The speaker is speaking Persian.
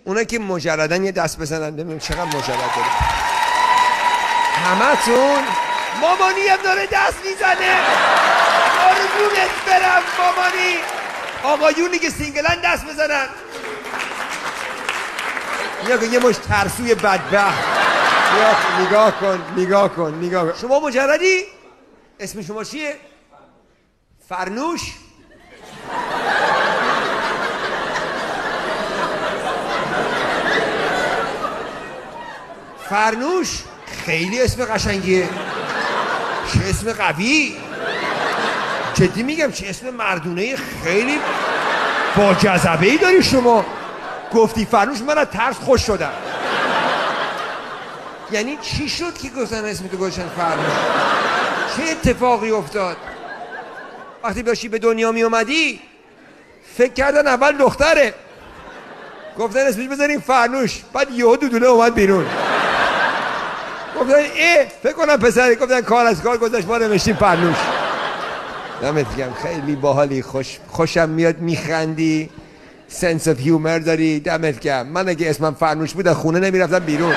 اونا که مجردن یه دست بزنن ببینیم چقدر مجرد داریم. همتون مامانی هم داره دست میزنه. قربونت برم مامانی. آقایونی که سینگلن دست بزنن. یه مش ترسوی بدبخت. نگاه کن. شما مجردی؟ اسم شما چیه؟ فرنوش؟ فرنوش خیلی اسم قشنگیه. چه اسم قوی. جدی میگم چه اسم مردونه خیلی با جذبه ای داری شما. گفتی فرنوش من از ترس خوش شدم. یعنی چی شد که گفتن اسم تو گذاشتن فرنوش؟ چه اتفاقی افتاد؟ وقتی داشتی به دنیا می اومدی فکر کردن اول دختره، گفتن اسمش بذاریم فرنوش، بعد یهو دودوله اومد بیرون. گفتن فکر کنم پسره، گفتن کار از کار گذاشت ما نوشتیم فرنوش. دمت گرم، خیلی باحالی، خوشم میاد، میخندی، سنس اف هیومر داری، دمت گرم. من اگه اسمم فرنوش بود از خونه نمیرفتم بیرون.